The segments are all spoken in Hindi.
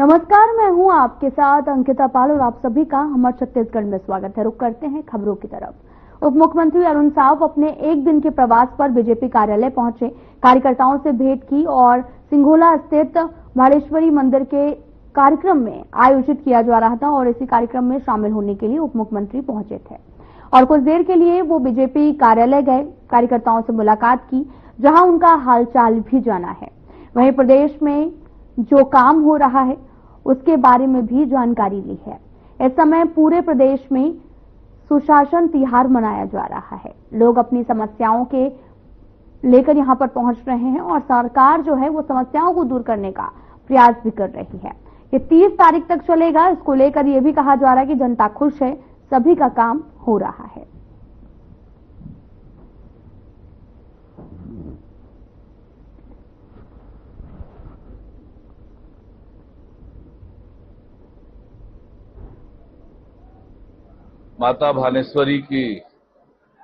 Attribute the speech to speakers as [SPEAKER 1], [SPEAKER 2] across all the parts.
[SPEAKER 1] नमस्कार, मैं हूं आपके साथ अंकिता पाल और आप सभी का हमारे छत्तीसगढ़ में स्वागत है। रुक करते हैं खबरों की तरफ। उप मुख्यमंत्री अरुण साव अपने एक दिन के प्रवास पर बीजेपी कार्यालय पहुंचे, कार्यकर्ताओं से भेंट की और सिंघोला स्थित भाड़ेश्वरी मंदिर के कार्यक्रम में आयोजित किया जा रहा था और इसी कार्यक्रम में शामिल होने के लिए उप मुख्यमंत्री पहुंचे थे और कुछ देर के लिए वो बीजेपी कार्यालय गए, कार्यकर्ताओं से मुलाकात की, जहां उनका हालचाल भी जाना है। वहीं प्रदेश में जो काम हो रहा है उसके बारे में भी जानकारी ली है। इस समय पूरे प्रदेश में सुशासन तिहार मनाया जा रहा है। लोग अपनी समस्याओं के लेकर यहां पर पहुंच रहे हैं और सरकार जो है वो समस्याओं को दूर करने का प्रयास भी कर रही है। ये 30 तारीख तक चलेगा। इसको लेकर यह भी कहा जा रहा है कि जनता खुश है, सभी का काम हो रहा है।
[SPEAKER 2] माता भानेश्वरी की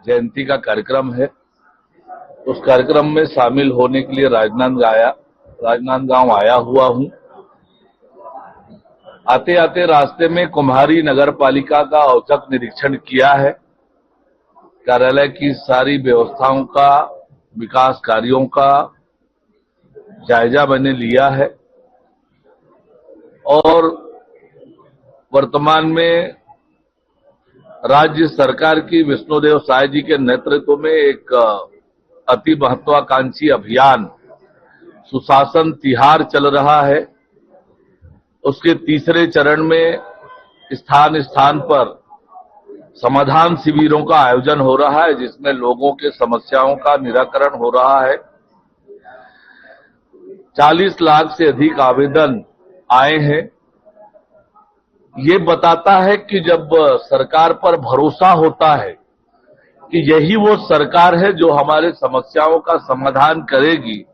[SPEAKER 2] जयंती का कार्यक्रम है। उस कार्यक्रम में शामिल होने के लिए राजनांदगांव आया हुआ हूं। आते आते रास्ते में कुम्हारी नगर पालिका का औचक निरीक्षण किया है। कार्यालय की सारी व्यवस्थाओं का, विकास कार्यों का जायजा मैंने लिया है और वर्तमान में राज्य सरकार की विष्णुदेव साय जी के नेतृत्व में एक अति महत्वाकांक्षी अभियान सुशासन तिहार चल रहा है। उसके तीसरे चरण में स्थान स्थान पर समाधान शिविरों का आयोजन हो रहा है, जिसमें लोगों के समस्याओं का निराकरण हो रहा है। 40 लाख से अधिक आवेदन आए हैं। ये बताता है कि जब सरकार पर भरोसा होता है कि यही वो सरकार है जो हमारे समस्याओं का समाधान करेगी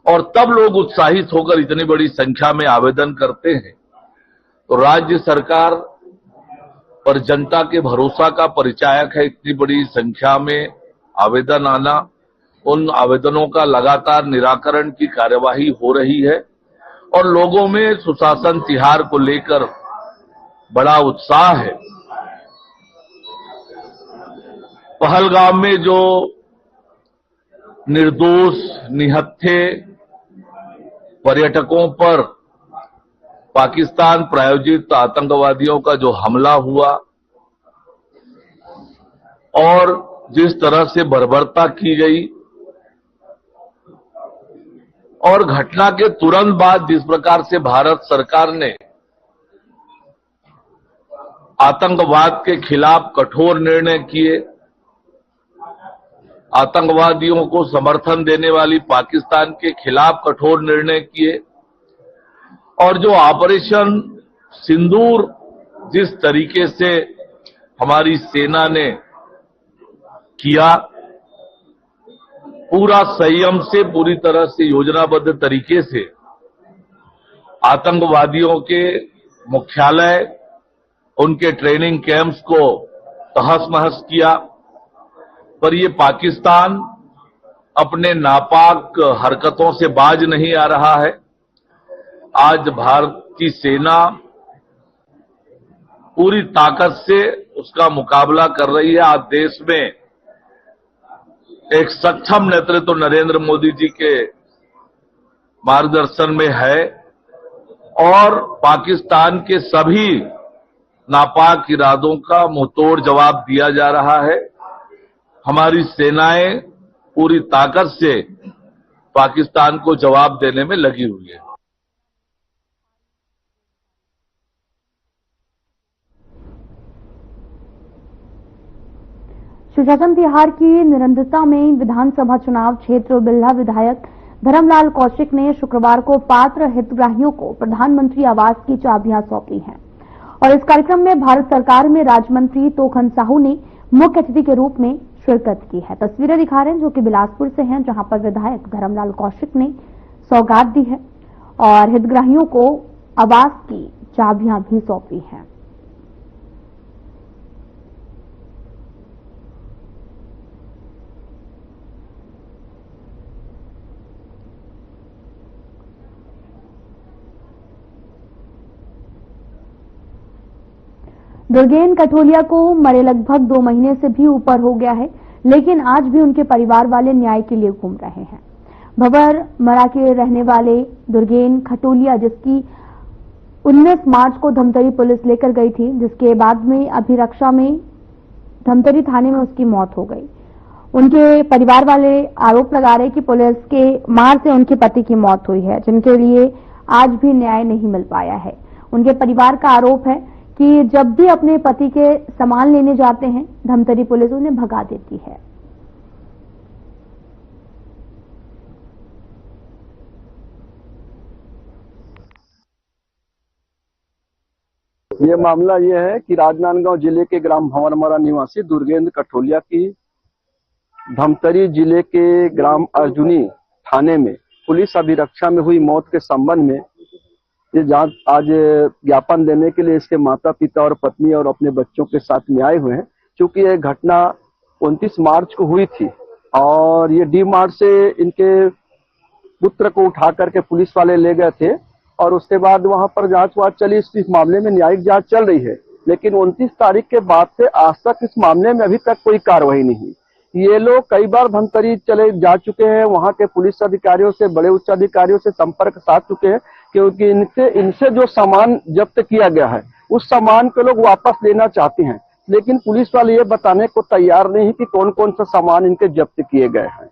[SPEAKER 2] और तब लोग उत्साहित होकर इतनी बड़ी संख्या में आवेदन करते हैं, तो राज्य सरकार पर जनता के भरोसा का परिचायक है। इतनी बड़ी संख्या में आवेदन आना, उन आवेदनों का लगातार निराकरण की कार्यवाही हो रही है और लोगों में सुशासन तिहार को लेकर बड़ा उत्साह है। पहलगाम में जो निर्दोष निहत्थे पर्यटकों पर पाकिस्तान प्रायोजित आतंकवादियों का जो हमला हुआ और जिस तरह से बर्बरता की गई और घटना के तुरंत बाद जिस प्रकार से भारत सरकार ने आतंकवाद के खिलाफ कठोर निर्णय किए, आतंकवादियों को समर्थन देने वाली पाकिस्तान के खिलाफ कठोर निर्णय किए और जो ऑपरेशन सिंदूर जिस तरीके से हमारी सेना ने किया, पूरा संयम से, पूरी तरह से योजनाबद्ध तरीके से आतंकवादियों के मुख्यालय, उनके ट्रेनिंग कैंप्स को तहस नहस किया। पर ये पाकिस्तान अपने नापाक हरकतों से बाज नहीं आ रहा है। आज भारत की सेना पूरी ताकत से उसका मुकाबला कर रही है। आज देश में एक सक्षम नेतृत्व नरेंद्र मोदी जी के मार्गदर्शन में है और पाकिस्तान के सभी नापाक इरादों का मुंहतोड़ जवाब दिया जा रहा है। हमारी सेनाएं पूरी ताकत से पाकिस्तान को जवाब देने में लगी हुई है।
[SPEAKER 1] सुशासन तिहार की निरंतरता में विधानसभा चुनाव क्षेत्र बिल्हा विधायक धर्मलाल कौशिक ने शुक्रवार को पात्र हितग्राहियों को प्रधानमंत्री आवास की चाबियां सौंपी हैं और इस कार्यक्रम में भारत सरकार में राज्य मंत्री तोखन साहू ने मुख्य अतिथि के रूप में शिरकत की है। तस्वीरें दिखा रहे हैं जो कि बिलासपुर से हैं, जहां पर विधायक धर्मलाल कौशिक ने सौगात दी है और हितग्राहियों को आवास की चाबियां भी सौंपी हैं। दुर्गेन कठोलिया को मरे लगभग 2 महीने से भी ऊपर हो गया है, लेकिन आज भी उनके परिवार वाले न्याय के लिए घूम रहे हैं। भवर मरा के रहने वाले दुर्गेन खटोलिया, जिसकी 19 मार्च को धमतरी पुलिस लेकर गई थी, जिसके बाद में अभिरक्षा में धमतरी थाने में उसकी मौत हो गई। उनके परिवार वाले आरोप लगा रहे कि पुलिस के मार से उनके पति की मौत हुई है, जिनके लिए आज भी न्याय नहीं मिल पाया है। उनके परिवार का आरोप है कि जब भी अपने पति के सामान लेने जाते हैं, धमतरी पुलिस उन्हें भगा देती है।
[SPEAKER 3] ये मामला ये है कि राजनांदगांव जिले के ग्राम भंवरमरा निवासी दुर्गेंद्र कठोलिया की धमतरी जिले के ग्राम अर्जुनी थाने में पुलिस अभिरक्षा में हुई मौत के संबंध में ये जांच आज ज्ञापन देने के लिए इसके माता पिता और पत्नी और अपने बच्चों के साथ में आए हुए हैं। क्योंकि ये घटना 29 मार्च को हुई थी और ये डी मार्ट से इनके पुत्र को उठा करके पुलिस वाले ले गए थे और उसके बाद वहां पर जांच वाच चली। इस मामले में न्यायिक जांच चल रही है, लेकिन 29 तारीख के बाद से आज तक इस मामले में अभी तक कोई कार्रवाई नहीं हुई। ये लोग कई बार धमतरी चले जा चुके हैं, वहां के पुलिस अधिकारियों से, बड़े उच्च अधिकारियों से संपर्क साध चुके हैं, क्योंकि इनसे जो सामान जब्त किया गया है उस सामान को लोग वापस लेना चाहते हैं, लेकिन पुलिस वाले ये बताने को तैयार नहीं कि कौन कौन सा सामान इनके जब्त किए गए हैं।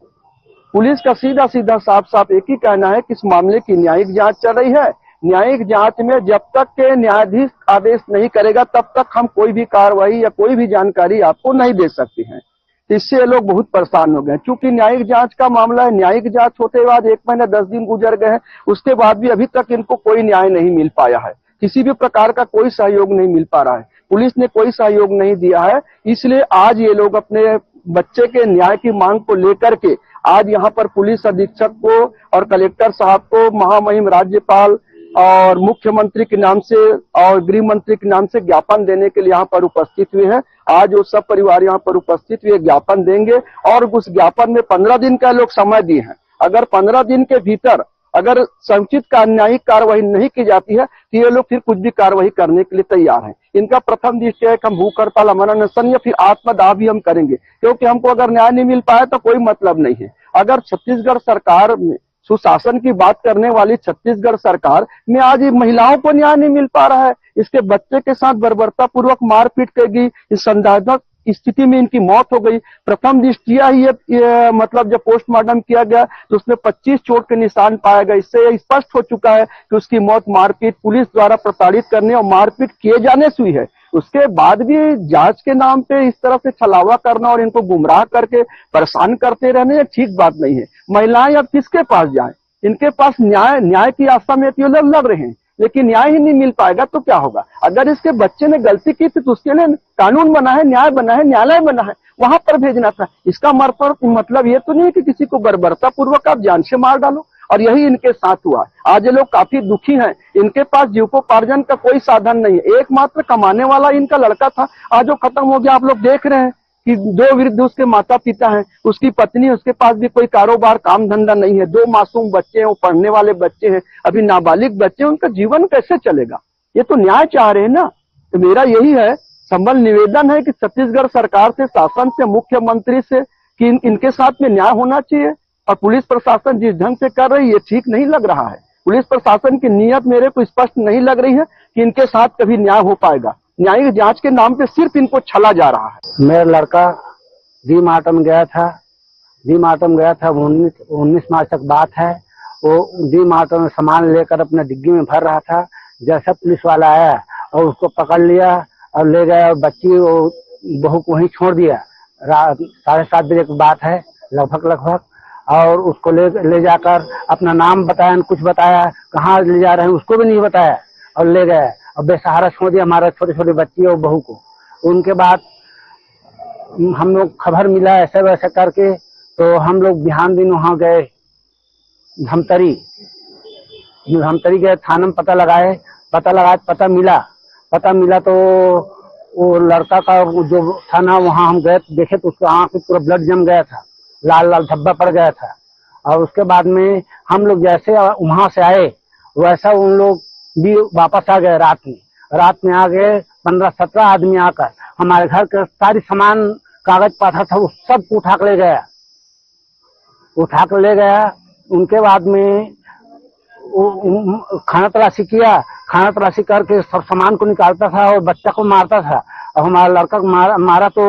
[SPEAKER 3] पुलिस का सीधा सीधा साफ साफ एक ही कहना है कि इस मामले की न्यायिक जांच चल रही है। न्यायिक जांच में जब तक के न्यायाधीश आदेश नहीं करेगा तब तक हम कोई भी कार्रवाई या कोई भी जानकारी आपको नहीं दे सकते हैं। इससे ये लोग बहुत परेशान हो गए। चूंकि न्यायिक जांच का मामला है, न्यायिक जांच होते बाद 1 महीना 10 दिन गुजर गए हैं, उसके बाद भी अभी तक इनको कोई न्याय नहीं मिल पाया है। किसी भी प्रकार का कोई सहयोग नहीं मिल पा रहा है, पुलिस ने कोई सहयोग नहीं दिया है। इसलिए आज ये लोग अपने बच्चे के न्याय की मांग को लेकर के आज यहाँ पर पुलिस अधीक्षक को और कलेक्टर साहब को, महामहिम राज्यपाल और मुख्यमंत्री के नाम से और गृह मंत्री के नाम से ज्ञापन देने के लिए यहाँ पर उपस्थित हुए हैं। आज वो सब परिवार यहाँ पर उपस्थित हुए ज्ञापन देंगे और उस ज्ञापन में 15 दिन का लोग समय दिए हैं। अगर 15 दिन के भीतर अगर समुचित न्यायिक कार्रवाई नहीं की जाती है तो ये लोग फिर कुछ भी कार्रवाई करने के लिए तैयार हैं। इनका प्रथम दृष्टि है कि हम भूख हड़ताल, अमरनाथ अनशन या फिर आत्मदाह भी हम करेंगे, क्योंकि हमको अगर न्याय नहीं मिल पाया तो कोई मतलब नहीं है। अगर छत्तीसगढ़ सरकार में सुशासन की बात करने वाली छत्तीसगढ़ सरकार में आज महिलाओं को न्याय नहीं मिल पा रहा है, इसके बच्चे के साथ बर्बरता पूर्वक मारपीट की गई, इस संदिग्ध स्थिति में इनकी मौत हो गई। प्रथम दृष्टिया ही ये मतलब जब पोस्टमार्टम किया गया तो उसमें 25 चोट के निशान पाए गए। इससे यह स्पष्ट हो चुका है कि उसकी मौत मारपीट, पुलिस द्वारा प्रताड़ित करने और मारपीट किए जाने से हुई है। उसके बाद भी जांच के नाम पे इस तरह से छलावा करना और इनको गुमराह करके परेशान करते रहने ये ठीक बात नहीं है। महिलाएं अब किसके पास जाएं? इनके पास न्याय की आशा में ये लोग लड़ रहे हैं, लेकिन न्याय ही नहीं मिल पाएगा तो क्या होगा? अगर इसके बच्चे ने गलती की तो उसके लिए कानून बना है, न्याय बना है, न्यायालय बना है, वहां पर भेजना था। इसका मतलब ये तो नहीं है कि किसी को बर्बरता पूर्वक आप जान से मार डालो, और यही इनके साथ हुआ। आज ये लोग काफी दुखी हैं, इनके पास जीविकोपार्जन का कोई साधन नहीं है। एकमात्र कमाने वाला इनका लड़का था, आज वो खत्म हो गया। आप लोग देख रहे हैं कि 2 वृद्ध उसके माता पिता हैं, उसकी पत्नी, उसके पास भी कोई कारोबार काम धंधा नहीं है, 2 मासूम बच्चे हैं, वो पढ़ने वाले बच्चे हैं, अभी नाबालिग बच्चे हैं, उनका जीवन कैसे चलेगा? ये तो न्याय चाह रहे हैं ना। तो मेरा यही है संबल निवेदन है कि छत्तीसगढ़ सरकार से, शासन से, मुख्यमंत्री से कि इनके साथ में न्याय होना चाहिए। और पुलिस प्रशासन जिस ढंग से कर रही है ये ठीक नहीं लग रहा है। पुलिस प्रशासन की नीयत मेरे को स्पष्ट नहीं लग रही है कि इनके साथ कभी न्याय हो पाएगा। न्यायिक जांच के नाम पे सिर्फ इनको छला जा रहा है।
[SPEAKER 4] मेरा लड़का डी मार्टम गया था 19 मार्च तक बात है। वो डी मार्टम में सामान लेकर अपने डिग्गी में भर रहा था। जैसा पुलिस वाला आया और उसको पकड़ लिया और ले गया, और बच्ची बहू को वहीं छोड़ दिया। रात 7:30 बजे की बात है लगभग, और उसको ले जाकर अपना नाम बताया, कुछ बताया, कहाँ ले जा रहे हैं उसको भी नहीं बताया, और ले गए और बेसहारा छोड़ दिया हमारा छोटे छोटे बच्ची और बहू को। उनके बाद हम लोग खबर मिला ऐसे वैसे करके, तो हम लोग बिहान दिन वहाँ गए धमतरी गए, थाना में पता लगाए, पता मिला तो वो लड़का का जो थाना वहाँ हम गए देखे तो उसका आँख में पूरा ब्लड जम गया था, लाल लाल धब्बा पड़ गया था। और उसके बाद में हम लोग जैसे वहां से आए वैसा उन लोग भी वापस आ गए। रात में आ गए 15-17 आदमी आकर हमारे घर के सारी सामान कागज पाथा था वो सब उठा कर ले गया। उनके बाद में खाना तलाशी किया। खाना तलाशी करके सब सामान को निकालता था और बच्चा को मारता था। और हमारा लड़का को मारा तो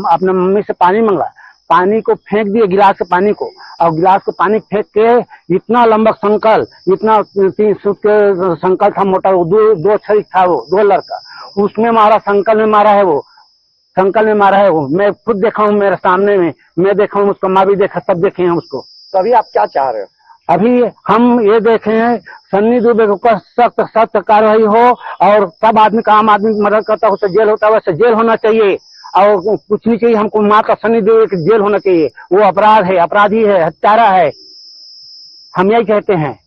[SPEAKER 4] अपने मम्मी से पानी मंगा, पानी को फेंक दिए गिलास के पानी को, और गिलास को पानी फेंक के इतना लंबा संकल, इतना 3 फुट के संकल था मोटा, वो दो छड़ी था, वो 2 लड़का उसमें मारा, संकल में मारा है वो। मैं खुद देखा हूँ मेरे सामने में, मैं देखा हूँ उसको, माँ भी देखा, सब देखे हैं उसको।
[SPEAKER 3] तो अभी आप क्या चाह रहे हो?
[SPEAKER 4] अभी हम ये देखे हैं सन्नी दुबे को सख्त कार्रवाई हो, और सब आदमी का, आम आदमी की मदद करता हो तो जेल होता है वैसे जेल होना चाहिए, और कुछ नहीं चाहिए हमको, माता सन्नी दुबे की जेल होना चाहिए। वो अपराधी है, हत्यारा है, हम यही कहते हैं।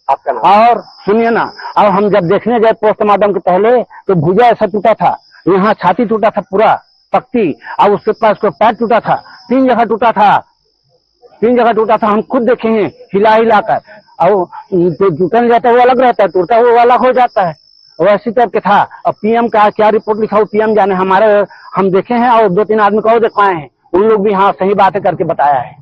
[SPEAKER 3] आपका नाम?
[SPEAKER 4] और सुनिए ना, और हम जब देखने गए पोस्टमार्टम के पहले तो भुजा ऐसा टूटा था, यहाँ छाती टूटा था पूरा पक्ति, और उसके पास को पैर टूटा था, 3 जगह टूटा था। हम खुद देखे हैं हिला कर, और जो टूटा नहीं जाता वो अलग रहता है, टूटा वो अलग हो जाता है, वैसी टाइप के था। और पीएम का क्या रिपोर्ट लिखा, वो पीएम जाने, हम देखे हैं और 2-3 आदमी को और दिखवाए हैं, उन लोग भी हाँ सही बातें करके बताया है।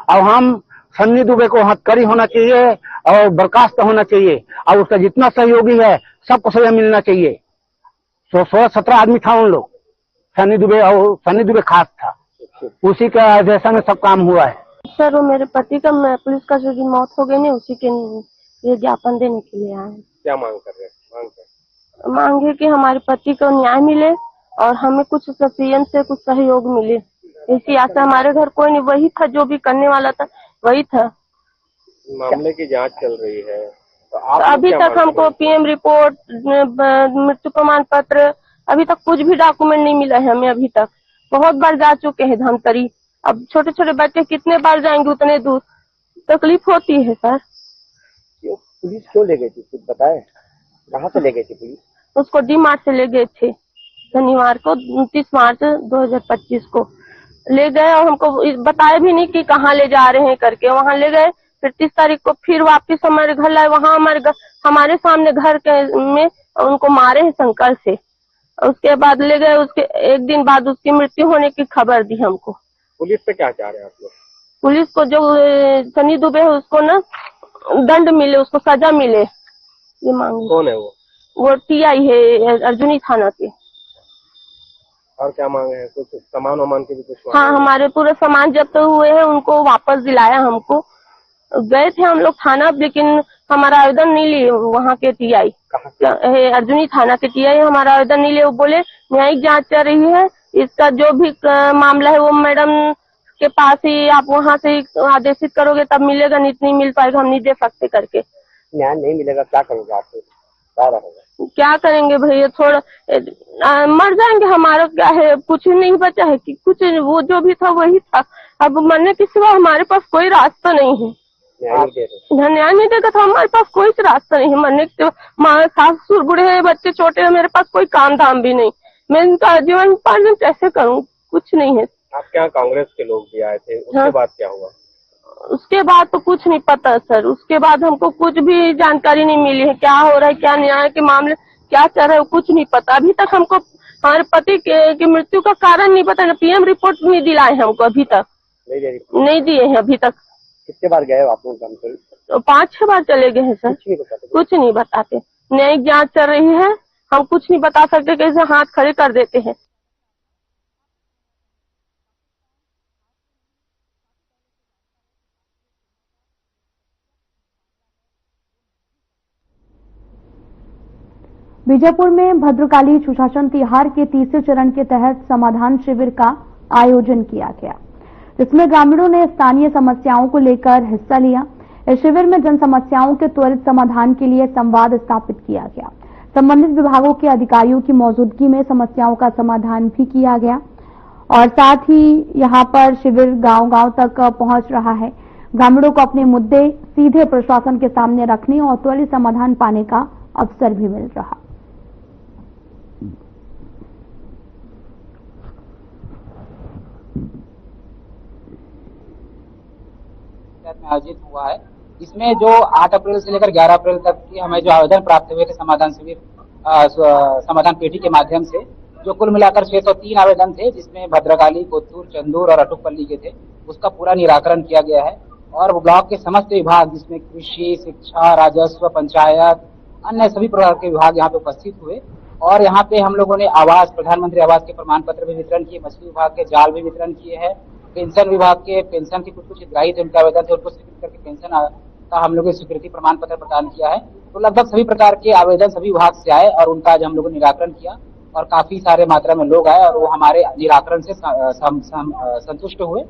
[SPEAKER 4] और हम सन्नी दुबे को हथकड़ी होना चाहिए और बर्खास्त होना चाहिए, और उसका जितना सहयोगी है सबको सजा मिलना चाहिए। 16-17 आदमी था उन लोग, सन्नी दुबे खास था, उसी का जैसा में सब काम हुआ है।
[SPEAKER 5] सर वो मेरे पति का पुलिस का जो मौत हो गई ना, उसी के लिए ज्ञापन देने के लिए आए।
[SPEAKER 3] क्या मांग कर रहे हैं?
[SPEAKER 5] मांग है कि हमारे पति को न्याय मिले और हमें कुछ सीएम से कुछ सहयोग मिले, इसी आशा। हमारे घर कोई नहीं, वही था जो भी करने वाला था, वही था।
[SPEAKER 3] मामले की जांच चल रही है तो आप
[SPEAKER 5] अभी तक हमको पीएम रिपोर्ट, मृत्यु प्रमाण पत्र, अभी तक कुछ भी डॉक्यूमेंट नहीं मिला है हमें। अभी तक बहुत बार जा चुके हैं धमतरी, अब छोटे छोटे बच्चे कितने बार जाएंगे उतने दूर, तकलीफ होती है सर।
[SPEAKER 3] पुलिस क्यों ले गई थी, कुछ बताए? कहाँ से ले गई थी पुलिस?
[SPEAKER 5] उसको डी मार्ट से ले गए थे शनिवार को, 29 मार्च 2025 को ले गए, और हमको बताया भी नहीं कि कहाँ ले जा रहे हैं करके। वहाँ ले गए, फिर 30 तारीख को फिर वापस हमारे घर लाए। वहाँ हमारे सामने घर के में उनको मारे हैं संकल से। उसके बाद ले गए, उसके 1 दिन बाद उसकी मृत्यु होने की खबर दी हमको।
[SPEAKER 3] पुलिस से क्या चाह रहे हैं आप लोग?
[SPEAKER 5] पुलिस को जो सनी दुबे है उसको ना दंड मिले, उसको सजा मिले, ये मांग।
[SPEAKER 3] कौन है वो
[SPEAKER 5] टीआई है अर्जुनी थाना के।
[SPEAKER 3] और क्या मांग है? कुछ सामान वामान के भी कुछ?
[SPEAKER 5] हाँ, हमारे पूरे सामान जब्त हुए हैं, उनको वापस दिलाया हमको। गए थे हम लोग थाना, लेकिन हमारा आवेदन नहीं लिए वहाँ के टीआई, अर्जुनी थाना के टीआई हमारा आवेदन नहीं लिए। वो बोले न्यायिक जांच चल रही है, इसका जो भी मामला है वो मैडम के पास ही, आप वहाँ से आदेशित करोगे तब मिलेगा, नहीं मिल पाएगा, हम नहीं दे सकते करके।
[SPEAKER 3] न्याय नहीं मिलेगा क्या करोगे आप? क्या रहेगा?
[SPEAKER 5] क्या करेंगे भैया, थोड़ा मर जाएंगे, हमारा क्या है, कुछ नहीं बचा है कि कुछ, वो जो भी था वही था। अब मरने के सिवा हमारे पास कोई रास्ता नहीं है। न्याय नहीं देगा तो हमारे पास कोई रास्ता नहीं है मरने के सिवा। माँ सास ससुर बूढ़े हैं, बच्चे छोटे हैं, मेरे पास कोई काम धाम भी नहीं, मैं इनका जीवन पालन कैसे करूँ? कुछ नहीं है।
[SPEAKER 3] आपके यहाँ कांग्रेस के लोग भी आए थे, उसके बाद क्या हुआ?
[SPEAKER 5] उसके बाद तो कुछ नहीं पता सर, उसके बाद हमको कुछ भी जानकारी नहीं मिली है, क्या हो रहा है, क्या न्याय के मामले क्या चल रहा है, कुछ नहीं पता। अभी तक हमको हमारे पति की मृत्यु का कारण नहीं पता, पीएम रिपोर्ट नहीं दिलाए हमको, अभी तक नहीं दिए हैं अभी तक।
[SPEAKER 3] कितने बार गए आप लोग?
[SPEAKER 5] तो 5-6 बार चले गए हैं सर, कुछ नहीं बताते। न्यायिक जांच चल रही है, हम कुछ नहीं बता सकते, कैसे हाथ खड़े कर देते हैं।
[SPEAKER 1] बीजापुर में भद्रकाली सुशासन तिहार के तीसरे चरण के तहत समाधान शिविर का आयोजन किया गया, जिसमें ग्रामीणों ने स्थानीय समस्याओं को लेकर हिस्सा लिया। इस शिविर में जन समस्याओं के त्वरित समाधान के लिए संवाद स्थापित किया गया। संबंधित विभागों के अधिकारियों की मौजूदगी में समस्याओं का समाधान भी किया गया, और साथ ही यहां पर शिविर गांव-गांव तक पहुंच रहा है। ग्रामीणों को अपने मुद्दे सीधे प्रशासन के सामने रखने और त्वरित समाधान पाने का अवसर भी मिल रहा।
[SPEAKER 6] आयोजित हुआ है, इसमें जो 8 अप्रैल से लेकर 11 अप्रैल तक की हमें जो आवेदन प्राप्त हुए थे समाधान शिविर समाधान पेटी के माध्यम से, जो कुल मिलाकर 603 आवेदन थे, जिसमें भद्रकाली, कोत्तूर, चंदूर और अटुकपल्ली के थे, उसका पूरा निराकरण किया गया है। और ब्लॉक के समस्त विभाग, जिसमें कृषि, शिक्षा, राजस्व, पंचायत, अन्य सभी प्रकार के विभाग यहाँ पे उपस्थित हुए। और यहाँ पे हम लोगों ने आवास, प्रधानमंत्री आवास के प्रमाण पत्र भी वितरण किए, मछली विभाग के जाल भी वितरण किए हैं, पेंशन विभाग के पेंशन के कुछ हितग्राही थे, उनके आवेदन थे, उनको स्वीकृत करके पेंशन का हम लोगों ने स्वीकृति प्रमाण पत्र प्रदान किया है। तो लगभग सभी प्रकार के आवेदन सभी विभाग से आए और उनका आज हम लोगों ने निराकरण किया और काफी सारे मात्रा में लोग आए और वो हमारे निराकरण से संतुष्ट हुए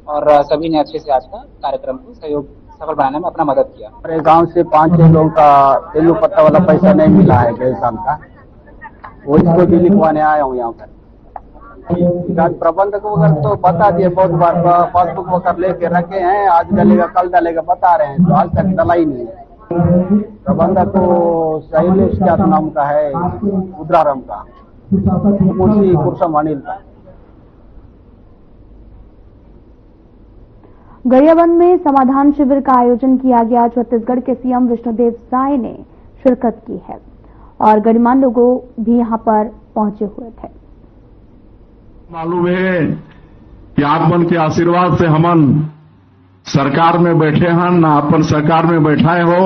[SPEAKER 6] और सभी ने अच्छे से आज का कार्यक्रम को सफल बनाने में अपना मदद किया।
[SPEAKER 4] हमारे गांव से 5-6 लोगों का तेलू पत्ता वाला पैसा नहीं मिला है बेलसाम का, वो इसको भी लिखवाने आया हूँ यहाँ पर। आज प्रबंधक वगैरह तो बता दिए बहुत बार, पासबुक वगैरह लेके रखे हैं, आज डलेगा कल डलेगा बता रहे हैं, तो आज तक डला ही नहीं है। प्रबंधक को शैलेश क्या नाम का है, उद्राराम का, मुंशी कुरसम अनिल का।
[SPEAKER 1] गरियाबंद में समाधान शिविर का आयोजन किया गया। छत्तीसगढ़ के सीएम विष्णुदेव साय ने शिरकत की है और गणमान्य लोगों भी यहां पर पहुंचे हुए थे।
[SPEAKER 7] मालूम है कि आप मन के आशीर्वाद से हमन सरकार में बैठे हैं, ना अपन सरकार में बैठाए हो,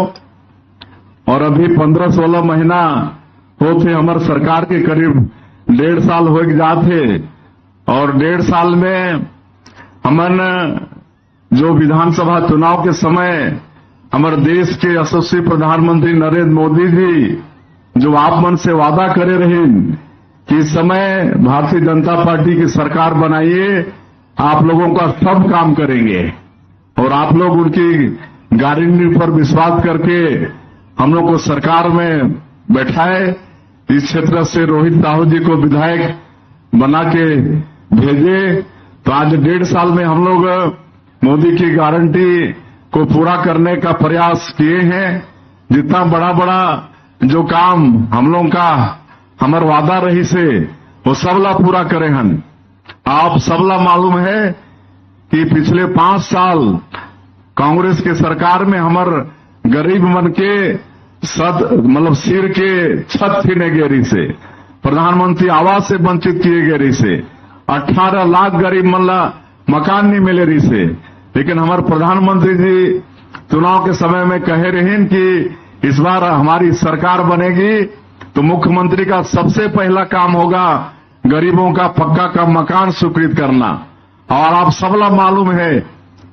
[SPEAKER 7] और अभी 15-16 महीना होते हमार सरकार के करीब 1.5 साल हो जाते, और 1.5 साल में हमन जो विधानसभा चुनाव के समय हमारे देश के यशस्वी प्रधानमंत्री नरेंद्र मोदी जी जो आप मन से वादा करे रहे कि इस समय भारतीय जनता पार्टी की सरकार बनाइए, आप लोगों का सब काम करेंगे, और आप लोग उनकी गारंटी पर विश्वास करके हम लोग को सरकार में बैठाए। इस क्षेत्र से रोहित साहू जी को विधायक बना के भेजे, तो आज 1.5 साल में हम लोग मोदी की गारंटी को पूरा करने का प्रयास किए हैं। जितना बड़ा बड़ा जो काम हम लोग का हमार वादा रही से वो सबला पूरा करे हन। आप सबला मालूम है कि पिछले 5 साल कांग्रेस के सरकार में हमार गरीब मन के मतलब सिर के छत छीने गेरी से, प्रधानमंत्री आवास से वंचित किए गेरी से, 18 लाख गरीब मन ला मकान नहीं मिले रही से। लेकिन हमारे प्रधानमंत्री जी चुनाव के समय में कहे रहे कि इस बार हमारी सरकार बनेगी तो मुख्यमंत्री का सबसे पहला काम होगा गरीबों का पक्का का मकान स्वीकृत करना। और आप सबला मालूम है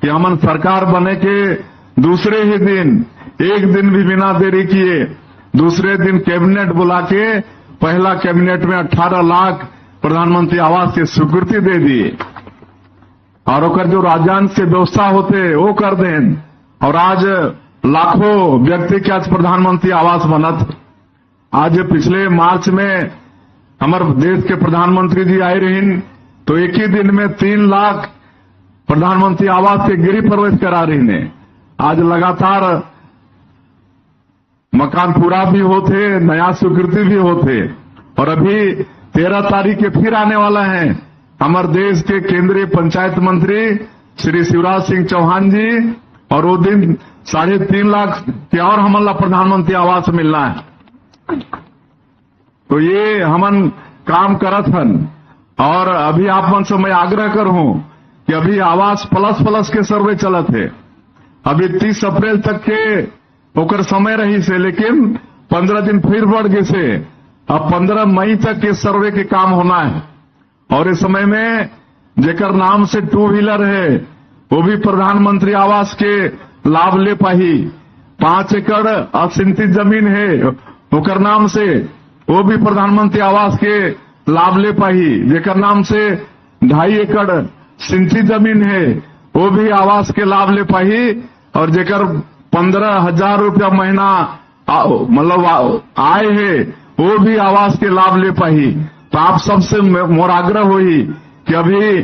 [SPEAKER 7] कि हमन सरकार बने के दूसरे ही दिन, एक दिन भी बिना देरी किए, दूसरे दिन कैबिनेट बुला के पहला कैबिनेट में 18 लाख प्रधानमंत्री आवास की स्वीकृति दे दिए, और ओकर जो राजस्व से व्यवस्था होते वो कर दें, और आज लाखों व्यक्ति के आज प्रधानमंत्री आवास बनत। आज पिछले मार्च में हमारे देश के प्रधानमंत्री जी आए रही तो एक ही दिन में 3 लाख प्रधानमंत्री आवास के गिरी प्रवेश करा रही ने। आज लगातार मकान पूरा भी होते, नया स्वीकृति भी होते, और अभी 13 तारीख के फिर आने वाला है हमारे देश के केंद्रीय पंचायत मंत्री श्री शिवराज सिंह चौहान जी, और वो दिन 3.5 लाख के और हमारा प्रधानमंत्री आवास मिलना है। तो ये हमन काम करत हन। और अभी आप मन से मैं आग्रह करूं कि अभी आवास प्लस के सर्वे चलत है, अभी 30 अप्रैल तक के ओकर समय रही से, लेकिन 15 दिन फिर बढ़ गए से अब 15 मई तक के सर्वे के काम होना है। और इस समय में जेकर नाम से 2 व्हीलर है वो भी प्रधानमंत्री आवास के लाभ ले पाही। 5 एकड़ असिंचित जमीन है ओकर नाम से, वो भी प्रधानमंत्री आवास के लाभ ले पाही। जेकर नाम से 2.5 एकड़ सिंचित जमीन है वो भी आवास के लाभ ले पाही। और जेकर 15,000 रुपया महीना मतलब आय है वो भी आवास के लाभ ले पाही। तो आप सबसे मोर आग्रह हुई कि अभी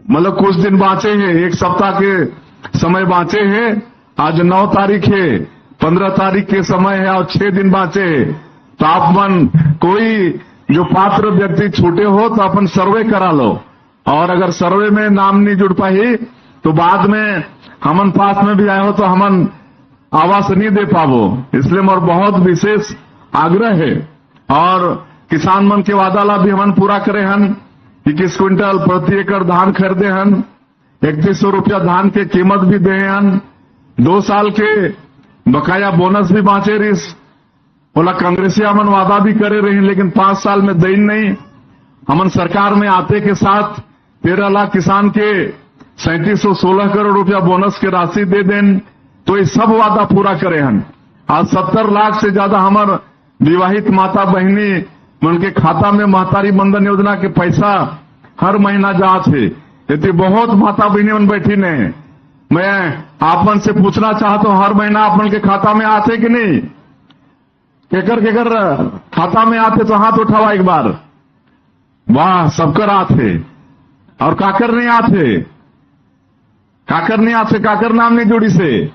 [SPEAKER 7] मतलब कुछ दिन बाँचे हैं, 1 सप्ताह के समय बाँचे हैं। आज 9 तारीख है, 15 तारीख के समय है और 6 दिन बाँचे हैं। तो आप मन कोई जो पात्र व्यक्ति छूटे हो तो अपन सर्वे करा लो, और अगर सर्वे में नाम नहीं जुड़ पाई तो बाद में हमन पास में भी आए हो तो हमन आवास नहीं दे पावो। इसलिए मोर बहुत विशेष आग्रह है और किसान मन के वादा ला भी हमन पूरा करे हन। 21 क्विंटल प्रति एकड़ धान खरीदे हन। 3100 रुपया धान के कीमत भी दे हन। 2 साल के बकाया बोनस भी बांचे रिस। बोला कांग्रेसिया मन वादा भी करे रही, लेकिन 5 साल में देन नहीं। हमन सरकार में आते के साथ 13 लाख किसान के 3716 करोड़ रुपया बोनस के राशि दे देन। तो ये सब वादा पूरा करे हन। आज 70 लाख से ज्यादा हमार विवाहित माता बहिनी मन के खाता में महतारी बंधन योजना के पैसा हर महीना जात है। यदि बहुत माता बहिनी मन बैठी ने, मैं आपन से पूछना चाहता हूं, हर महीना आपन के खाता में आते कि नहीं? केकर खाता में आते तो हाथ उठावा एक बार। वाह, सबकर आते। और काकर नहीं आते? काकर नहीं आते? काकर नाम नहीं जोड़ी से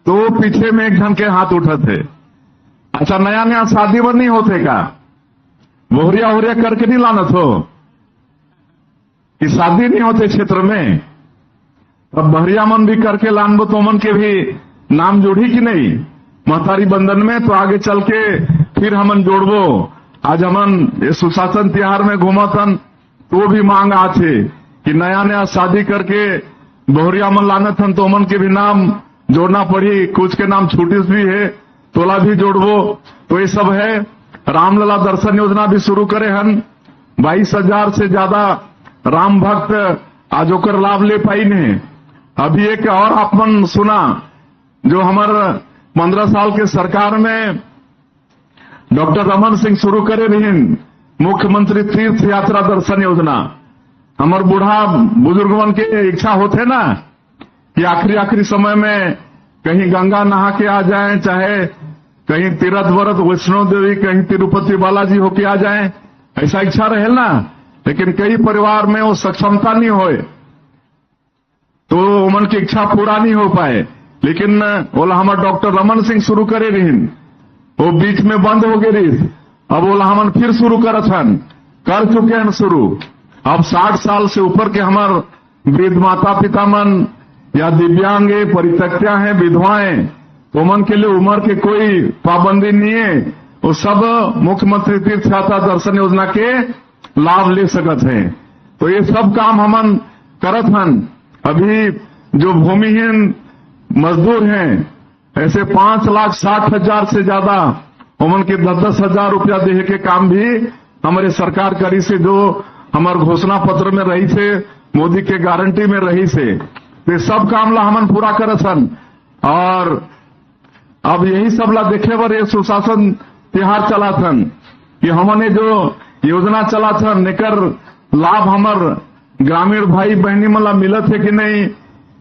[SPEAKER 7] तो पीछे में एक ढंग के हाथ उठत है। अच्छा, नया नया शादी बर नहीं होते का? बोहरिया करके नहीं लानत हो कि शादी नहीं होते क्षेत्र में? अब बहरिया मन भी करके लानबो तो मन के भी नाम जोड़ी कि नहीं महतारी बंधन में? तो आगे चल के फिर हमन जोड़बो। आज हमन ये सुशासन तिहार में घूमतन तो भी मांग आथे कि नया नया शादी करके बोहरिया मन लानत हन तो मन के भी नाम जोड़ना पड़ी। कुछ के नाम छूटिस भी है, तोला भी जोड़बो। तो ये सब है। रामलला दर्शन योजना भी शुरू करे हन। 22,000 से ज्यादा राम भक्त आज ओकर लाभ ले पाई ने। अभी एक और अपन सुना, जो हमारे 15 साल के सरकार में डॉक्टर रमन सिंह शुरू करे रही मुख्यमंत्री तीर्थ यात्रा दर्शन योजना। हमार बूढ़ा बुजुर्गवन के इच्छा होते ना कि आखिरी समय में कहीं गंगा नहा के आ जाएं, चाहे कहीं तीर्थ व्रत वैष्णो देवी, कहीं तिरुपति बालाजी होके आ जाएं, ऐसा इच्छा रहे ना। लेकिन कई परिवार में वो सक्षमता नहीं होए तो उमन की इच्छा पूरा नहीं हो पाए। लेकिन बोला हमारे डॉक्टर रमन सिंह शुरू करे रही, वो बीच में बंद हो गई रही। अब बोला हमन फिर शुरू करत हन, कर चुके हैं शुरू। अब 60 साल से ऊपर के हमार वृद्ध माता पिता मन या दिव्यांग परित्यक्ता हैं, विधवाएं, तो मन के लिए उम्र के कोई पाबंदी नहीं है। वो सब मुख्यमंत्री तीर्थ यात्रा दर्शन योजना के लाभ ले सकत हैं। तो ये सब काम हमन करत हन। अभी जो भूमिहीन मजदूर हैं, ऐसे 5,60,000 से ज्यादा उमन के 10,000 रुपया देने के काम भी हमारे सरकार करी से, जो हमारे घोषणा पत्र में रही थे, मोदी के गारंटी में रही से। तो सब काम ला हमन पूरा करत हन। और अब यही सब ला देखे बर ये सुशासन तिहार चलात हन कि हमने जो योजना चलात हन एकर लाभ हमर ग्रामीण भाई बहनी मन ला मिलत है कि नहीं,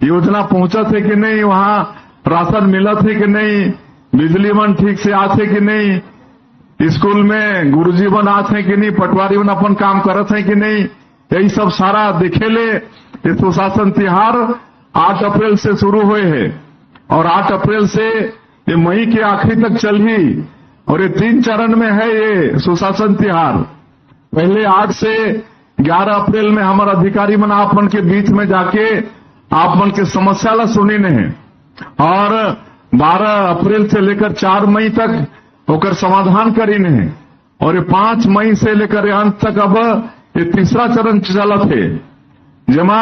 [SPEAKER 7] योजना पहुंचत है कि नहीं, वहां राशन मिलत है कि नहीं, बिजली मन ठीक से आते कि नहीं, स्कूल में गुरुजी मन आते कि नहीं, पटवारी मन अपन काम करत है कि नहीं, यही सब सारा देखेले। ये सुशासन तिहार 8 अप्रैल से शुरू हुए है और 8 अप्रैल से ये मई के आखिरी तक चल ही। और ये 3 चरण में है ये सुशासन तिहार। पहले 8 से 11 अप्रैल में हमारे अधिकारी मन आप मन के बीच में जाके आप मन के समस्या ला सुनी ने, और 12 अप्रैल से लेकर 4 मई तक होकर समाधान करी ने, और ये 5 मई से लेकर अंत तक अब ये तीसरा चरण चलत है। जमा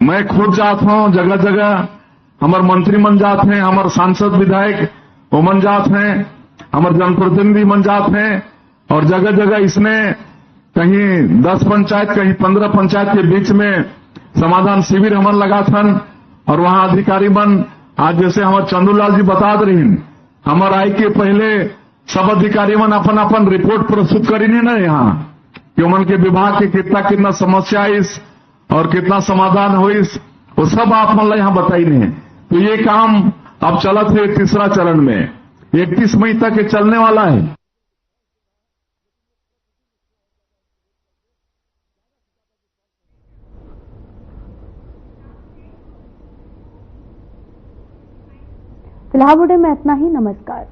[SPEAKER 7] मैं खुद जात हूं जगह जगह, हमारे मंत्री मन जात हैं, हमारे सांसद विधायक वो मन जात हैं, हमारे जनप्रतिनिधि मन जात हैं, और जगह जगह इसमें कहीं 10 पंचायत कहीं 15 पंचायत के बीच में समाधान शिविर हमन लगात हन। और वहां अधिकारी मन आज जैसे हमारे चंदूलाल जी बता रही, हमारे आई के पहले सब अधिकारी मन अपन अपन रिपोर्ट प्रस्तुत करी ना यहाँ कि उमन के विभाग के कितना समस्या इस और कितना समाधान हो इस, वो सब आप मन यहाँ बताई नहीं। तो ये काम अब चलत है तीसरा चरण में, 31 मई तक ये चलने वाला है।
[SPEAKER 1] फिलहाल बुलेटिन में इतना ही। नमस्कार।